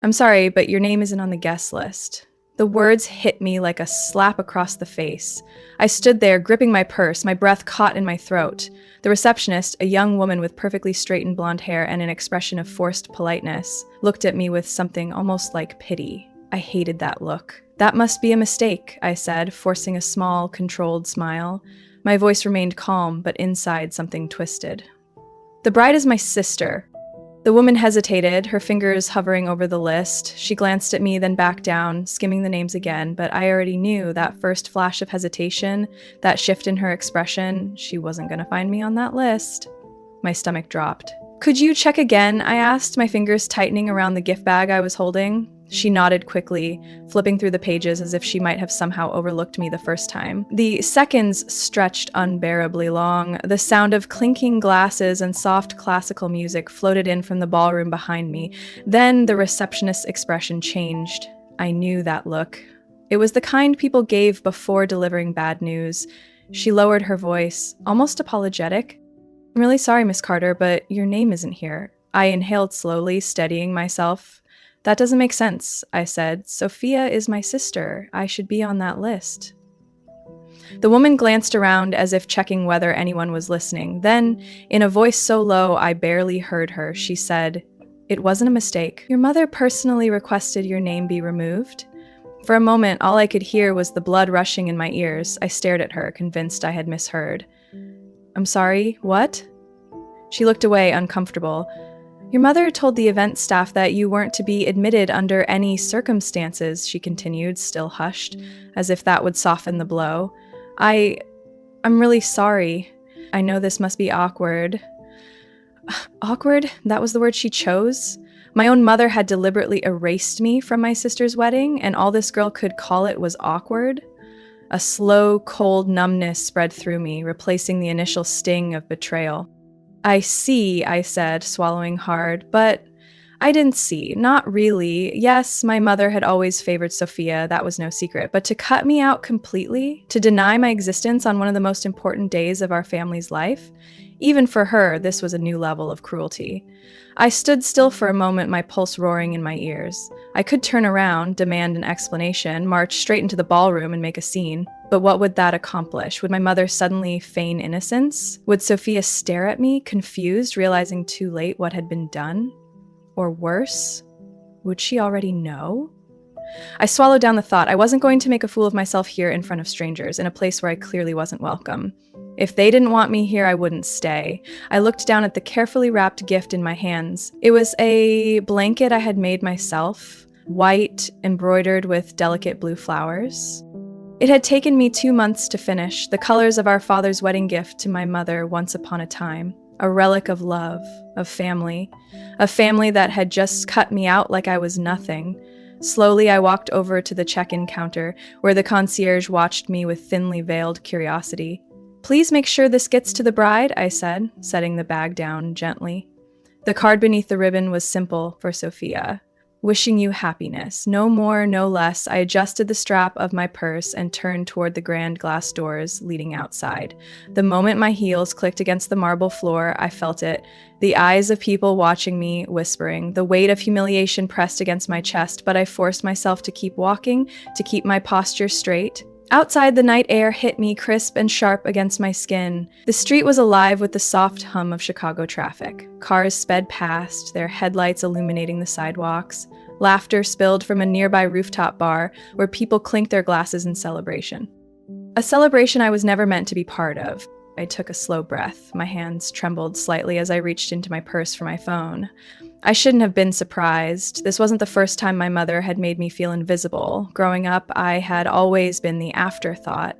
I'm sorry, but your name isn't on the guest list. The words hit me like a slap across the face. I stood there, gripping my purse, my breath caught in my throat. The receptionist, a young woman with perfectly straightened blonde hair and an expression of forced politeness, looked at me with something almost like pity. I hated that look. That must be a mistake, I said, forcing a small, controlled smile. My voice remained calm, but inside something twisted. The bride is my sister. The woman hesitated, her fingers hovering over the list. She glanced at me, then back down, skimming the names again, but I already knew that first flash of hesitation, that shift in her expression. She wasn't going to find me on that list. My stomach dropped. Could you check again? I asked, my fingers tightening around the gift bag I was holding. She nodded quickly, flipping through the pages as if she might have somehow overlooked me the first time. The seconds stretched unbearably long. The sound of clinking glasses and soft classical music floated in from the ballroom behind me. Then the receptionist's expression changed. I knew that look. It was the kind people gave before delivering bad news. She lowered her voice, almost apologetic. I'm really sorry, Miss Carter, but your name isn't here. I inhaled slowly, steadying myself. That doesn't make sense, I said. Sophia is my sister. I should be on that list. The woman glanced around as if checking whether anyone was listening. Then, in a voice so low I barely heard her, she said, "It wasn't a mistake. Your mother personally requested your name be removed." For a moment, all I could hear was the blood rushing in my ears. I stared at her, convinced I had misheard. "I'm sorry, what?" She looked away, uncomfortable. "Your mother told the event staff that you weren't to be admitted under any circumstances," she continued, still hushed, as if that would soften the blow. I'm really sorry. I know this must be awkward." Awkward? That was the word she chose? My own mother had deliberately erased me from my sister's wedding, and all this girl could call it was awkward? A slow, cold numbness spread through me, replacing the initial sting of betrayal. "I see," I said, swallowing hard, but I didn't see. Not really. Yes, my mother had always favored Sophia, that was no secret, but to cut me out completely, to deny my existence on one of the most important days of our family's life, even for her, this was a new level of cruelty. I stood still for a moment, my pulse roaring in my ears. I could turn around, demand an explanation, march straight into the ballroom and make a scene. But what would that accomplish? Would my mother suddenly feign innocence? Would Sophia stare at me, confused, realizing too late what had been done? Or worse, would she already know? I swallowed down the thought. I wasn't going to make a fool of myself here in front of strangers, in a place where I clearly wasn't welcome. If they didn't want me here, I wouldn't stay. I looked down at the carefully wrapped gift in my hands. It was a blanket I had made myself, white, embroidered with delicate blue flowers. It had taken me 2 months to finish, the colors of our father's wedding gift to my mother once upon a time. A relic of love, of family. A family that had just cut me out like I was nothing. Slowly, I walked over to the check-in counter, where the concierge watched me with thinly veiled curiosity. "Please make sure this gets to the bride," I said, setting the bag down gently. The card beneath the ribbon was simple, for Sophia. "Wishing you happiness. No more, no less." I adjusted the strap of my purse and turned toward the grand glass doors leading outside. The moment my heels clicked against the marble floor, I felt it. The eyes of people watching me, whispering. The weight of humiliation pressed against my chest, but I forced myself to keep walking, to keep my posture straight. Outside, the night air hit me crisp and sharp against my skin. The street was alive with the soft hum of Chicago traffic. Cars sped past, their headlights illuminating the sidewalks. Laughter spilled from a nearby rooftop bar where people clinked their glasses in celebration. A celebration I was never meant to be part of. I took a slow breath. My hands trembled slightly as I reached into my purse for my phone. I shouldn't have been surprised. This wasn't the first time my mother had made me feel invisible. Growing up, I had always been the afterthought.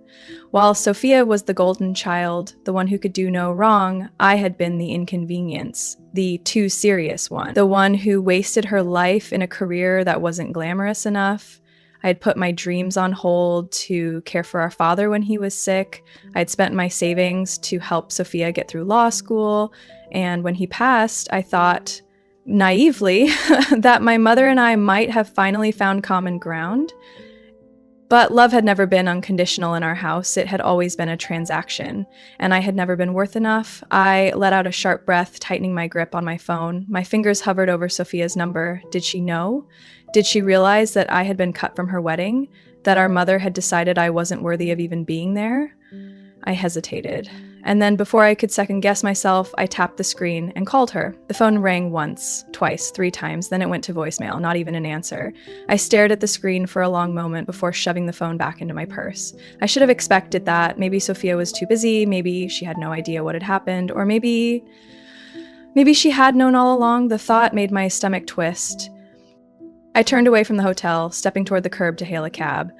While Sophia was the golden child, the one who could do no wrong, I had been the inconvenience, the too serious one, the one who wasted her life in a career that wasn't glamorous enough. I had put my dreams on hold to care for our father when he was sick. I had spent my savings to help Sophia get through law school. And when he passed, I thought, naively, that my mother and I might have finally found common ground. But love had never been unconditional in our house. It had always been a transaction, and I had never been worth enough. I let out a sharp breath, tightening my grip on my phone. My fingers hovered over Sophia's number. Did she know? Did she realize that I had been cut from her wedding? That our mother had decided I wasn't worthy of even being there? I hesitated. And then before I could second guess myself, I tapped the screen and called her. The phone rang once, twice, 3 times, then it went to voicemail, not even an answer. I stared at the screen for a long moment before shoving the phone back into my purse. I should have expected that. Maybe Sophia was too busy, maybe she had no idea what had happened, or maybe she had known all along. The thought made my stomach twist. I turned away from the hotel, stepping toward the curb to hail a cab.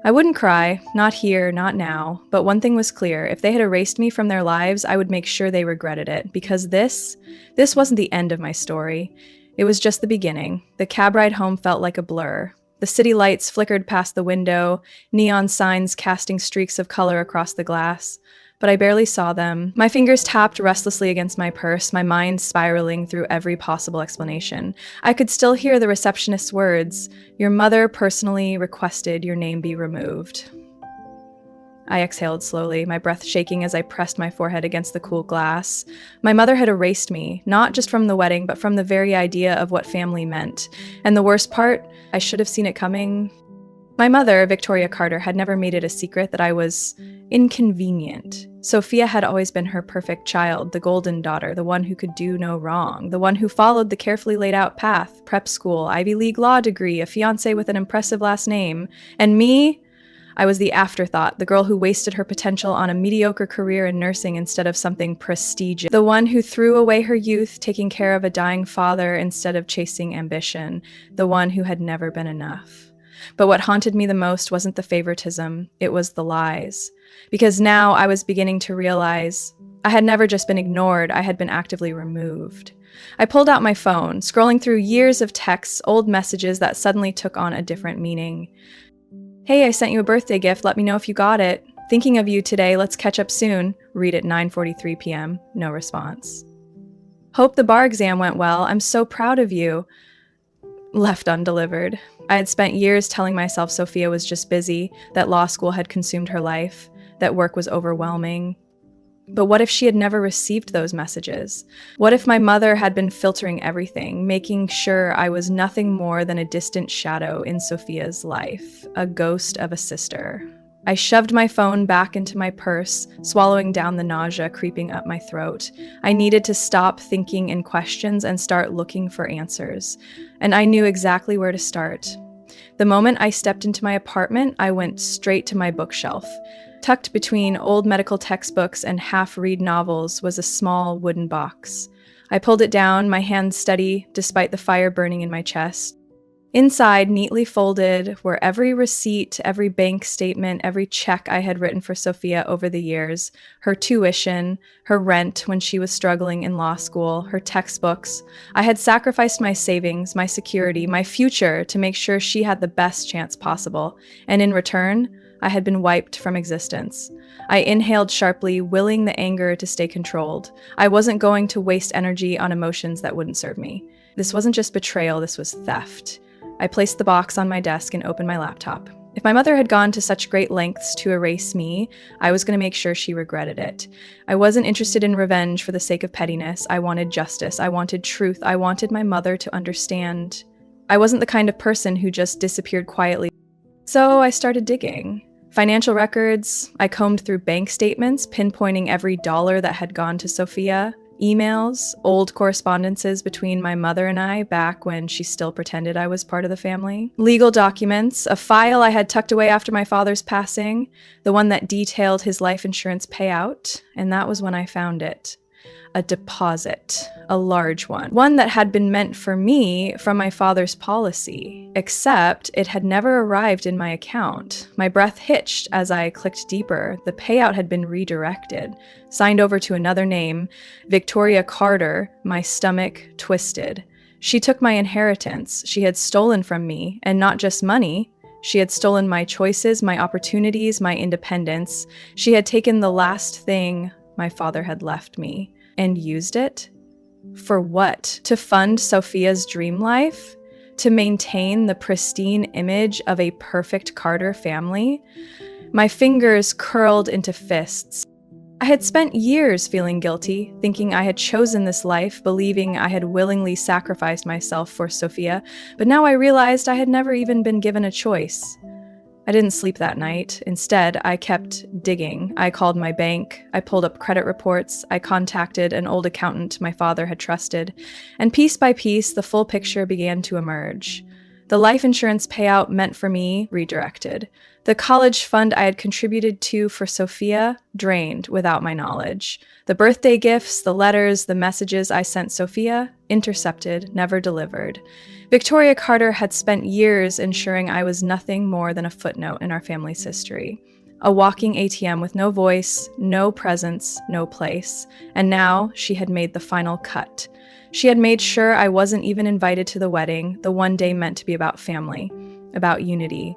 I wouldn't cry, not here, not now, but one thing was clear. If they had erased me from their lives, I would make sure they regretted it, because this wasn't the end of my story. It was just the beginning. The cab ride home felt like a blur. The city lights flickered past the window, neon signs casting streaks of color across the glass. But I barely saw them. My fingers tapped restlessly against my purse, my mind spiraling through every possible explanation. I could still hear the receptionist's words, "Your mother personally requested your name be removed." I exhaled slowly, my breath shaking as I pressed my forehead against the cool glass. My mother had erased me, not just from the wedding, but from the very idea of what family meant. And the worst part, I should have seen it coming. My mother, Victoria Carter, had never made it a secret that I was inconvenient. Sophia had always been her perfect child, the golden daughter, the one who could do no wrong, the one who followed the carefully laid out path, prep school, Ivy League law degree, a fiancé with an impressive last name. And me? I was the afterthought, the girl who wasted her potential on a mediocre career in nursing instead of something prestigious, the one who threw away her youth taking care of a dying father instead of chasing ambition, the one who had never been enough. But what haunted me the most wasn't the favoritism, it was the lies. Because now I was beginning to realize I had never just been ignored, I had been actively removed. I pulled out my phone, scrolling through years of texts, old messages that suddenly took on a different meaning. "Hey, I sent you a birthday gift, let me know if you got it. Thinking of you today, let's catch up soon." Read at 9:43 p.m. No response. "Hope the bar exam went well, I'm so proud of you." Left undelivered. I had spent years telling myself Sophia was just busy, that law school had consumed her life, that work was overwhelming. But what if she had never received those messages? What if my mother had been filtering everything, making sure I was nothing more than a distant shadow in Sophia's life, a ghost of a sister? I shoved my phone back into my purse, swallowing down the nausea creeping up my throat. I needed to stop thinking in questions and start looking for answers. And I knew exactly where to start. The moment I stepped into my apartment, I went straight to my bookshelf. Tucked between old medical textbooks and half-read novels was a small wooden box. I pulled it down, my hands steady despite the fire burning in my chest. Inside, neatly folded, were every receipt, every bank statement, every check I had written for Sophia over the years, her tuition, her rent when she was struggling in law school, her textbooks. I had sacrificed my savings, my security, my future to make sure she had the best chance possible, and in return, I had been wiped from existence. I inhaled sharply, willing the anger to stay controlled. I wasn't going to waste energy on emotions that wouldn't serve me. This wasn't just betrayal, this was theft. I placed the box on my desk and opened my laptop. If my mother had gone to such great lengths to erase me, I was going to make sure she regretted it. I wasn't interested in revenge for the sake of pettiness. I wanted justice. I wanted truth. I wanted my mother to understand. I wasn't the kind of person who just disappeared quietly. So I started digging. Financial records, I combed through bank statements, pinpointing every dollar that had gone to Sophia. Emails, old correspondences between my mother and I back when she still pretended I was part of the family. Legal documents, a file I had tucked away after my father's passing, the one that detailed his life insurance payout, and that was when I found it. A deposit, a large one that had been meant for me from my father's policy, except it had never arrived in my account. My breath hitched as I clicked deeper. The payout had been redirected, signed over to another name, Victoria Carter. My stomach twisted. She took my inheritance. She had stolen from me, and not just money. She had stolen my choices, my opportunities, my independence. She had taken the last thing my father had left me. And used it? For what? To fund Sophia's dream life? to maintain the pristine image of a perfect Carter family. My fingers curled into fists. I had spent years feeling guilty, thinking I had chosen this life, believing I had willingly sacrificed myself for Sophia, but now I realized I had never even been given a choice. I didn't sleep that night. Instead, I kept digging. I called my bank. I pulled up credit reports. I contacted an old accountant my father had trusted. And piece by piece, the full picture began to emerge. The life insurance payout meant for me redirected. The college fund I had contributed to for Sophia drained without my knowledge. The birthday gifts, the letters, the messages I sent Sophia intercepted, never delivered. Victoria Carter had spent years ensuring I was nothing more than a footnote in our family's history. A walking ATM with no voice, no presence, no place. And now she had made the final cut. She had made sure I wasn't even invited to the wedding, the one day meant to be about family, about unity.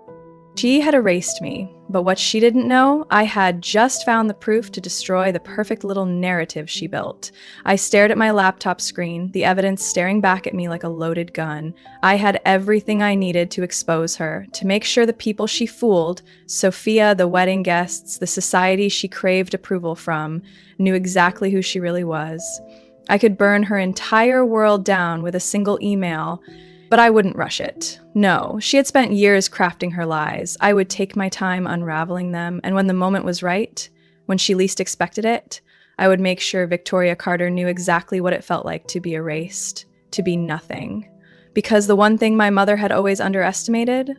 She had erased me, but what she didn't know, I had just found the proof to destroy the perfect little narrative she built. I stared at my laptop screen, the evidence staring back at me like a loaded gun. I had everything I needed to expose her, to make sure the people she fooled, Sophia, the wedding guests, the society she craved approval from, knew exactly who she really was. I could burn her entire world down with a single email, but I wouldn't rush it. No, she had spent years crafting her lies. I would take my time unraveling them, and when the moment was right, when she least expected it, I would make sure Victoria Carter knew exactly what it felt like to be erased, to be nothing. Because the one thing my mother had always underestimated,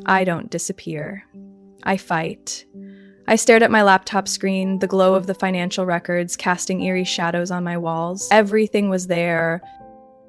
I don't disappear. I fight. I stared at my laptop screen, the glow of the financial records casting eerie shadows on my walls. Everything was there.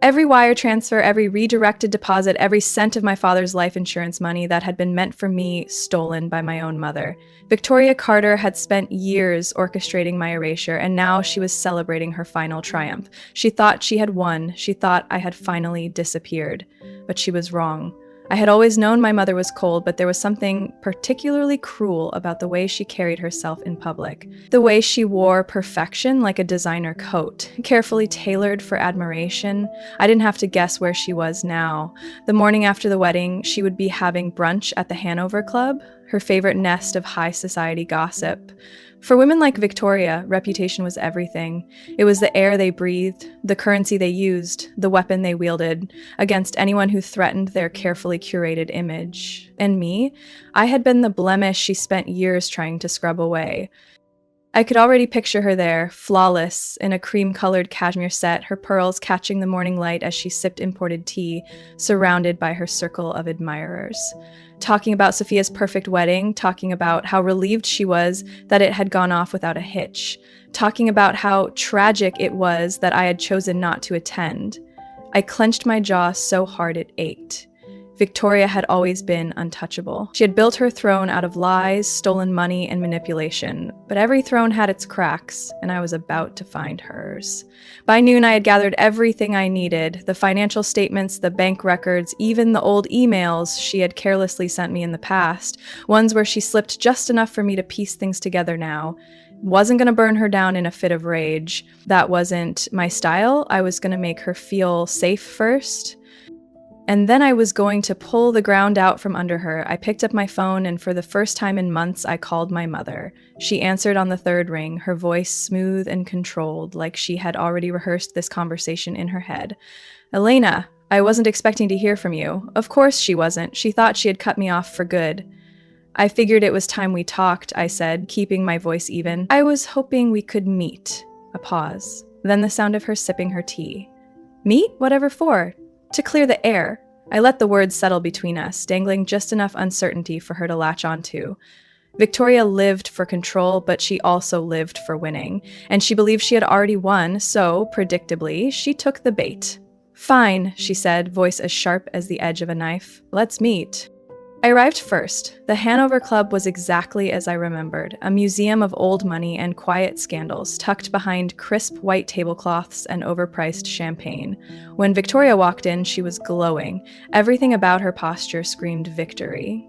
Every wire transfer, every redirected deposit, every cent of my father's life insurance money that had been meant for me stolen by my own mother. Victoria Carter had spent years orchestrating my erasure, and now she was celebrating her final triumph. She thought she had won. She thought I had finally disappeared. But she was wrong. I had always known my mother was cold, but there was something particularly cruel about the way she carried herself in public. The way she wore perfection like a designer coat, carefully tailored for admiration. I didn't have to guess where she was now. The morning after the wedding, she would be having brunch at the Hanover Club, her favorite nest of high society gossip. For women like Victoria, reputation was everything. It was the air they breathed, the currency they used, the weapon they wielded against anyone who threatened their carefully curated image. And me? I had been the blemish she spent years trying to scrub away. I could already picture her there, flawless, in a cream-colored cashmere set, her pearls catching the morning light as she sipped imported tea, surrounded by her circle of admirers. Talking about Sophia's perfect wedding, talking about how relieved she was that it had gone off without a hitch, talking about how tragic it was that I had chosen not to attend. I clenched my jaw so hard it ached. Victoria had always been untouchable. She had built her throne out of lies, stolen money, and manipulation, but every throne had its cracks, and I was about to find hers. By noon, I had gathered everything I needed, the financial statements, the bank records, even the old emails she had carelessly sent me in the past, ones where she slipped just enough for me to piece things together now. Wasn't going to burn her down in a fit of rage. That wasn't my style. I was going to make her feel safe first. And then I was going to pull the ground out from under her. I picked up my phone, and for the first time in months, I called my mother. She answered on the third ring, her voice smooth and controlled, like she had already rehearsed this conversation in her head. "Elena, I wasn't expecting to hear from you." Of course she wasn't. She thought she had cut me off for good. "I figured it was time we talked," I said, keeping my voice even. "I was hoping we could meet." A pause. Then the sound of her sipping her tea. "Meet? Whatever for?" "To clear the air." I let the words settle between us, dangling just enough uncertainty for her to latch onto. Victoria lived for control, but she also lived for winning, and she believed she had already won, so, predictably, she took the bait. "Fine," she said, voice as sharp as the edge of a knife. "Let's meet." I arrived first. The Hanover Club was exactly as I remembered, a museum of old money and quiet scandals, tucked behind crisp white tablecloths and overpriced champagne. When Victoria walked in, she was glowing. Everything about her posture screamed victory.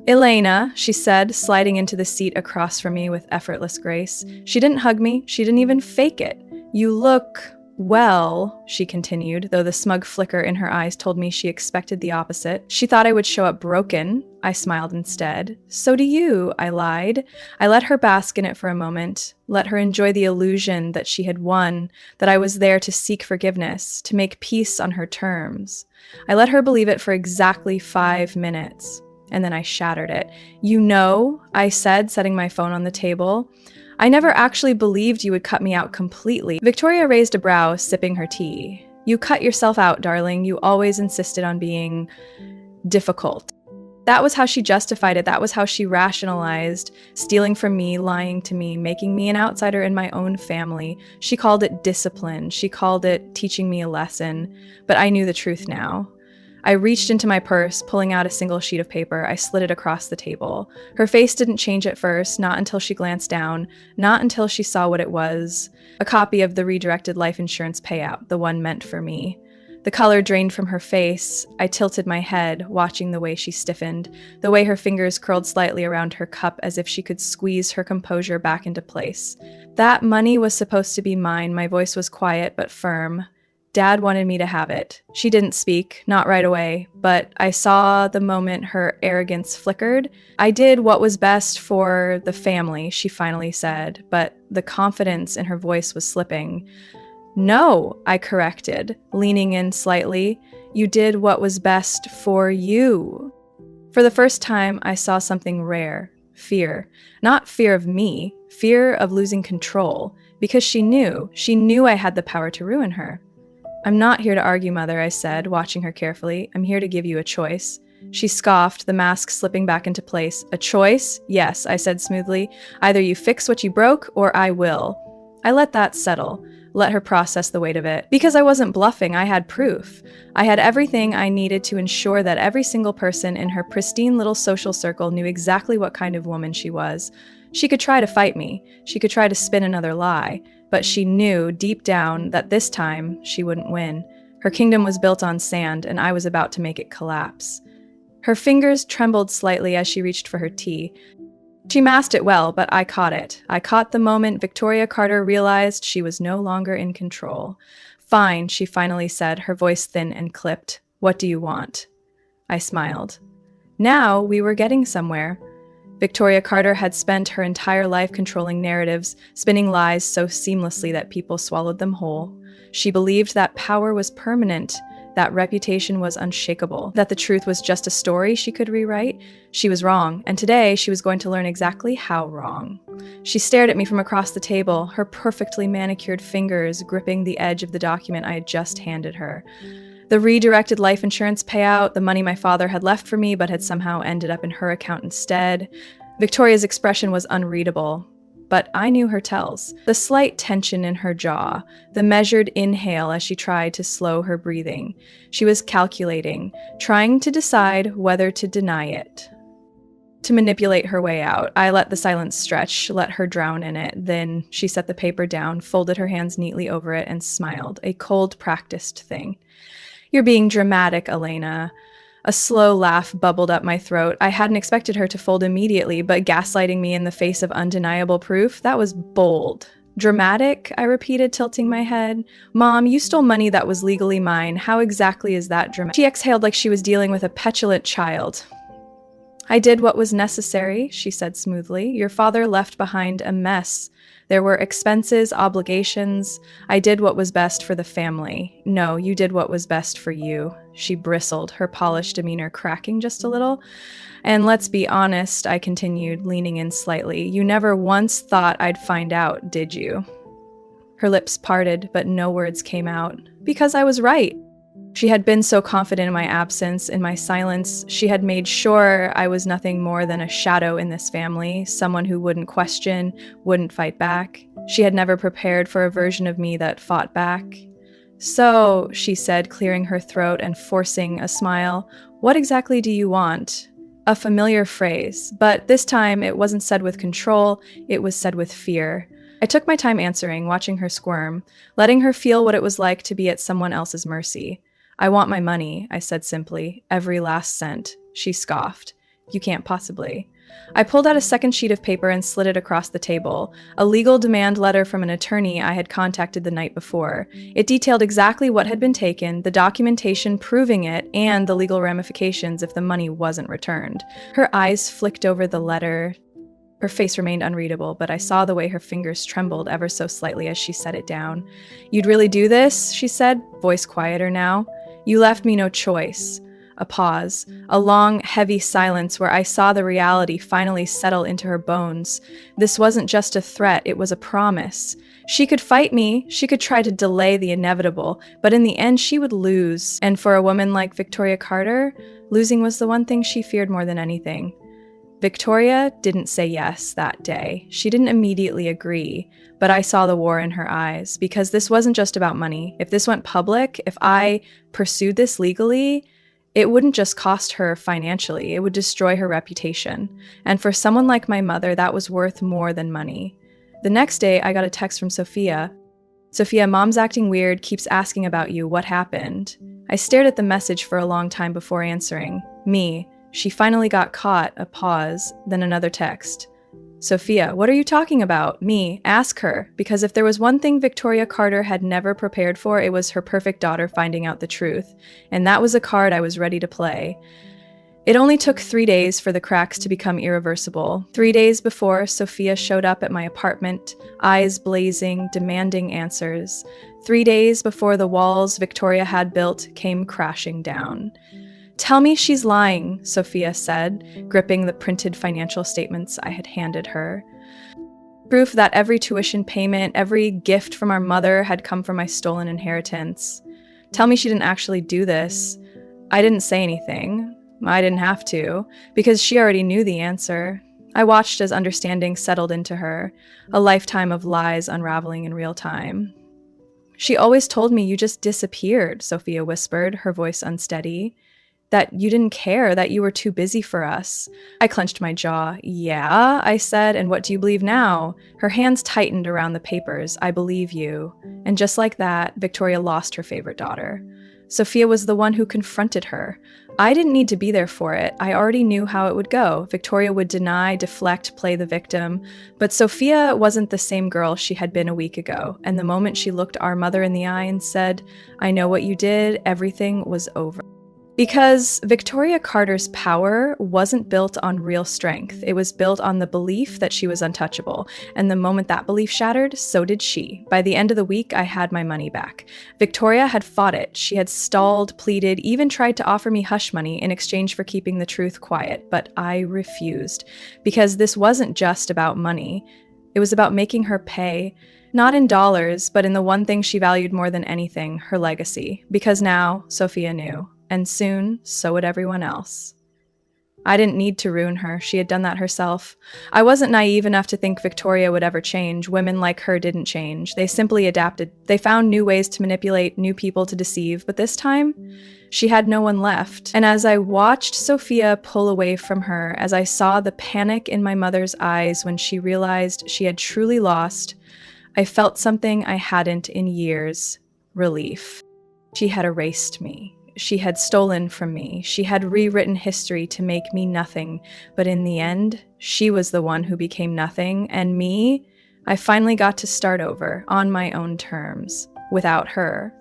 "Elena," she said, sliding into the seat across from me with effortless grace. She didn't hug me. She didn't even fake it. "You look Well, she continued, though the smug flicker in her eyes told me she expected the opposite. She thought I would show up broken. I smiled instead. So do you, I lied. I let her bask in it for a moment, let her enjoy the illusion that she had won, that I was there to seek forgiveness, to make peace on her terms. I let her believe it for exactly 5 minutes, and then I shattered it. You know, I said, setting my phone on the table, I never actually believed you would cut me out completely. Victoria raised a brow, sipping her tea. You cut yourself out, darling. You always insisted on being difficult. That was how she justified it. That was how she rationalized stealing from me, lying to me, making me an outsider in my own family. She called it discipline. She called it teaching me a lesson. But I knew the truth now. I reached into my purse, pulling out a single sheet of paper. I slid it across the table. Her face didn't change at first, not until she glanced down, not until she saw what it was. A copy of the redirected life insurance payout, the one meant for me. The color drained from her face. I tilted my head, watching the way she stiffened, the way her fingers curled slightly around her cup as if she could squeeze her composure back into place. That money was supposed to be mine. My voice was quiet but firm. Dad wanted me to have it. She didn't speak, not right away, but I saw the moment her arrogance flickered. I did what was best for the family, she finally said, but the confidence in her voice was slipping. No, I corrected, leaning in slightly. You did what was best for you. For the first time, I saw something rare. Fear. Not fear of me, fear of losing control, because she knew I had the power to ruin her. I'm not here to argue, Mother, I said, watching her carefully. I'm here to give you a choice. She scoffed, the mask slipping back into place. A choice? Yes, I said smoothly. Either you fix what you broke, or I will. I let that settle, let her process the weight of it. Because I wasn't bluffing, I had proof. I had everything I needed to ensure that every single person in her pristine little social circle knew exactly what kind of woman she was. She could try to fight me. She could try to spin another lie. But she knew deep down that this time she wouldn't win. Her kingdom was built on sand, and I was about to make it collapse. Her fingers trembled slightly as she reached for her tea. She masked it well, but I caught it. I caught the moment Victoria Carter realized she was no longer in control. Fine, she finally said, her voice thin and clipped. What do you want? I smiled. Now we were getting somewhere. Victoria Carter had spent her entire life controlling narratives, spinning lies so seamlessly that people swallowed them whole. She believed that power was permanent, that reputation was unshakable, that the truth was just a story she could rewrite. She was wrong, and today she was going to learn exactly how wrong. She stared at me from across the table, her perfectly manicured fingers gripping the edge of the document I had just handed her. The redirected life insurance payout, the money my father had left for me but had somehow ended up in her account instead. Victoria's expression was unreadable, but I knew her tells. The slight tension in her jaw, the measured inhale as she tried to slow her breathing. She was calculating, trying to decide whether to deny it, to manipulate her way out. I let the silence stretch, let her drown in it. Then she set the paper down, folded her hands neatly over it, and smiled, a cold, practiced thing. You're being dramatic, Elena. A slow laugh bubbled up my throat. I hadn't expected her to fold immediately, but gaslighting me in the face of undeniable proof, that was bold. Dramatic? I repeated, tilting my head. Mom, you stole money that was legally mine. How exactly is that dramatic? She exhaled like she was dealing with a petulant child. I did what was necessary, she said smoothly. Your father left behind a mess. There were expenses, obligations. I did what was best for the family. No, you did what was best for you. She bristled, her polished demeanor cracking just a little. And let's be honest, I continued, leaning in slightly. You never once thought I'd find out, did you? Her lips parted, but no words came out. Because I was right. She had been so confident in my absence, in my silence. She had made sure I was nothing more than a shadow in this family, someone who wouldn't question, wouldn't fight back. She had never prepared for a version of me that fought back. So, she said, clearing her throat and forcing a smile, what exactly do you want? A familiar phrase, but this time it wasn't said with control, it was said with fear. I took my time answering, watching her squirm, letting her feel what it was like to be at someone else's mercy. I want my money, I said simply, every last cent. She scoffed. You can't possibly. I pulled out a second sheet of paper and slid it across the table, a legal demand letter from an attorney I had contacted the night before. It detailed exactly what had been taken, the documentation proving it, and the legal ramifications if the money wasn't returned. Her eyes flicked over the letter. Her face remained unreadable, but I saw the way her fingers trembled ever so slightly as she set it down. "You'd really do this?" she said, voice quieter now. "You left me no choice." A pause, a long, heavy silence where I saw the reality finally settle into her bones. This wasn't just a threat, it was a promise. She could fight me, she could try to delay the inevitable, but in the end she would lose. And for a woman like Victoria Carter, losing was the one thing she feared more than anything. Victoria didn't say yes that day. She didn't immediately agree, but I saw the war in her eyes, because this wasn't just about money. If this went public, if I pursued this legally, it wouldn't just cost her financially, it would destroy her reputation. And for someone like my mother, that was worth more than money. The next day, I got a text from Sophia. "Sophia, Mom's acting weird, keeps asking about you. What happened?" I stared at the message for a long time before answering. "Me. She finally got caught." A pause, then another text. "Sophia, what are you talking about?" "Me. Ask her." Because if there was one thing Victoria Carter had never prepared for, it was her perfect daughter finding out the truth. And that was a card I was ready to play. It only took 3 days for the cracks to become irreversible. 3 days before, Sophia showed up at my apartment, eyes blazing, demanding answers. 3 days before the walls Victoria had built came crashing down. "Tell me she's lying," Sophia said, gripping the printed financial statements I had handed her. Proof that every tuition payment, every gift from our mother had come from my stolen inheritance. "Tell me she didn't actually do this." I didn't say anything. I didn't have to, because she already knew the answer. I watched as understanding settled into her, a lifetime of lies unraveling in real time. "She always told me you just disappeared," Sophia whispered, her voice unsteady. "That you didn't care, that you were too busy for us." I clenched my jaw. "Yeah," I said, "and what do you believe now?" Her hands tightened around the papers. "I believe you." And just like that, Victoria lost her favorite daughter. Sophia was the one who confronted her. I didn't need to be there for it. I already knew how it would go. Victoria would deny, deflect, play the victim. But Sophia wasn't the same girl she had been a week ago. And the moment she looked our mother in the eye and said, "I know what you did," everything was over. Because Victoria Carter's power wasn't built on real strength. It was built on the belief that she was untouchable. And the moment that belief shattered, so did she. By the end of the week, I had my money back. Victoria had fought it. She had stalled, pleaded, even tried to offer me hush money in exchange for keeping the truth quiet. But I refused. Because this wasn't just about money. It was about making her pay. Not in dollars, but in the one thing she valued more than anything, her legacy. Because now, Sophia knew. And soon, so would everyone else. I didn't need to ruin her. She had done that herself. I wasn't naive enough to think Victoria would ever change. Women like her didn't change. They simply adapted. They found new ways to manipulate, new people to deceive. But this time, she had no one left. And as I watched Sophia pull away from her, as I saw the panic in my mother's eyes when she realized she had truly lost, I felt something I hadn't in years: relief. She had erased me. She had stolen from me. She had rewritten history to make me nothing. But in the end, she was the one who became nothing. And me, I finally got to start over on my own terms, without her.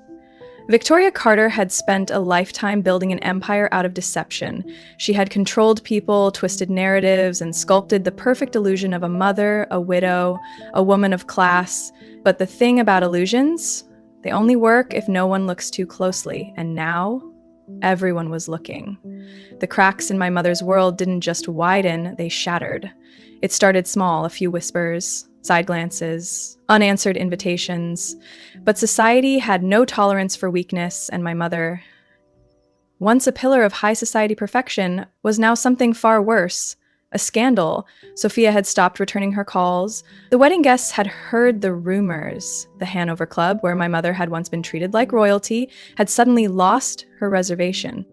Victoria Carter had spent a lifetime building an empire out of deception. She had controlled people, twisted narratives, and sculpted the perfect illusion of a mother, a widow, a woman of class. But the thing about illusions, they only work if no one looks too closely, and now, everyone was looking. The cracks in my mother's world didn't just widen, they shattered. It started small, a few whispers, side glances, unanswered invitations, but society had no tolerance for weakness, and my mother, once a pillar of high society perfection, was now something far worse. A scandal. Sophia had stopped returning her calls. The wedding guests had heard the rumors. The Hanover Club, where my mother had once been treated like royalty, had suddenly lost her reservation.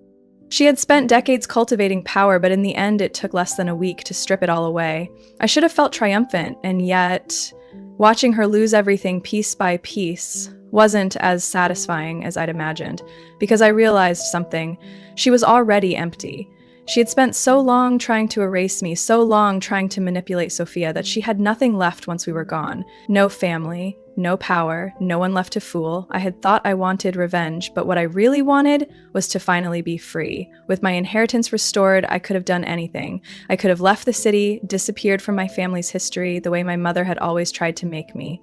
She had spent decades cultivating power, but in the end it took less than a week to strip it all away. I should have felt triumphant, and yet, watching her lose everything piece by piece wasn't as satisfying as I'd imagined, because I realized something. She was already empty. She had spent so long trying to erase me, so long trying to manipulate Sophia, that she had nothing left once we were gone. No family, no power, no one left to fool. I had thought I wanted revenge, but what I really wanted was to finally be free. With my inheritance restored, I could have done anything. I could have left the city, disappeared from my family's history, the way my mother had always tried to make me.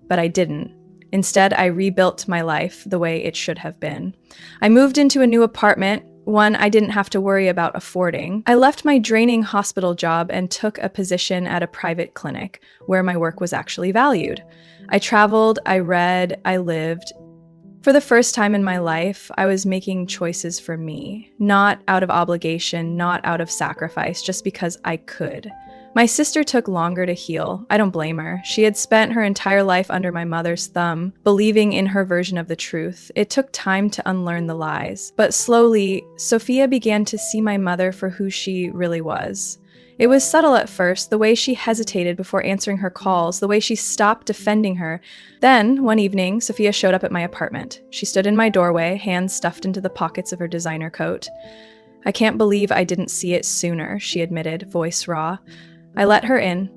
But I didn't. Instead, I rebuilt my life the way it should have been. I moved into a new apartment, one I didn't have to worry about affording. I left my draining hospital job and took a position at a private clinic where my work was actually valued. I traveled, I read, I lived. For the first time in my life, I was making choices for me, not out of obligation, not out of sacrifice, just because I could. My sister took longer to heal. I don't blame her. She had spent her entire life under my mother's thumb, believing in her version of the truth. It took time to unlearn the lies. But slowly, Sophia began to see my mother for who she really was. It was subtle at first, the way she hesitated before answering her calls, the way she stopped defending her. Then, one evening, Sophia showed up at my apartment. She stood in my doorway, hands stuffed into the pockets of her designer coat. "I can't believe I didn't see it sooner," she admitted, voice raw. I let her in,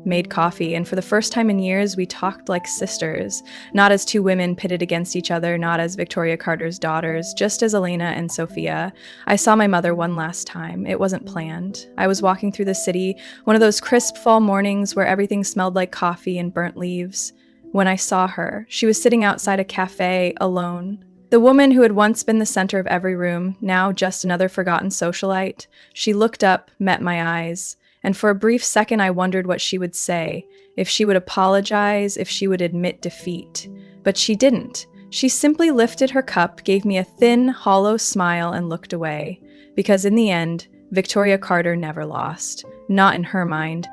made coffee, and for the first time in years, we talked like sisters, not as two women pitted against each other, not as Victoria Carter's daughters, just as Elena and Sophia. I saw my mother one last time. It wasn't planned. I was walking through the city, one of those crisp fall mornings where everything smelled like coffee and burnt leaves. When I saw her, she was sitting outside a cafe, alone. The woman who had once been the center of every room, now just another forgotten socialite. She looked up, met my eyes. And for a brief second, I wondered what she would say, if she would apologize, if she would admit defeat. But she didn't. She simply lifted her cup, gave me a thin, hollow smile, and looked away. Because in the end, Victoria Carter never lost. Not in her mind.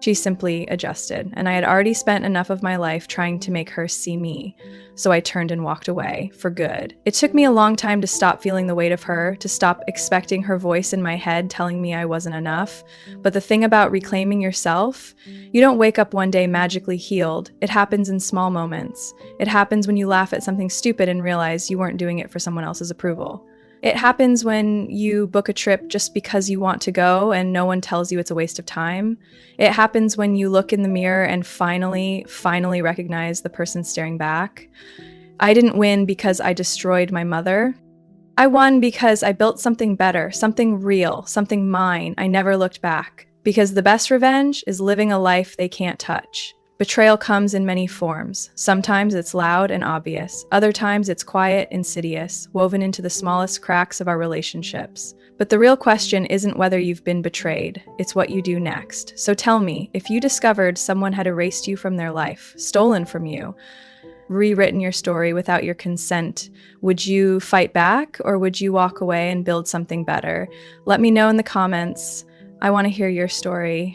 She simply adjusted, and I had already spent enough of my life trying to make her see me. So I turned and walked away, for good. It took me a long time to stop feeling the weight of her, to stop expecting her voice in my head telling me I wasn't enough. But the thing about reclaiming yourself, you don't wake up one day magically healed. It happens in small moments. It happens when you laugh at something stupid and realize you weren't doing it for someone else's approval. It happens when you book a trip just because you want to go and no one tells you it's a waste of time. It happens when you look in the mirror and finally recognize the person staring back. I didn't win because I destroyed my mother. I won because I built something better, something real, something mine. I never looked back. Because the best revenge is living a life they can't touch. Betrayal comes in many forms. Sometimes it's loud and obvious. Other times it's quiet, insidious, woven into the smallest cracks of our relationships. But the real question isn't whether you've been betrayed. It's what you do next. So tell me, if you discovered someone had erased you from their life, stolen from you, rewritten your story without your consent, would you fight back or would you walk away and build something better? Let me know in the comments. I want to hear your story.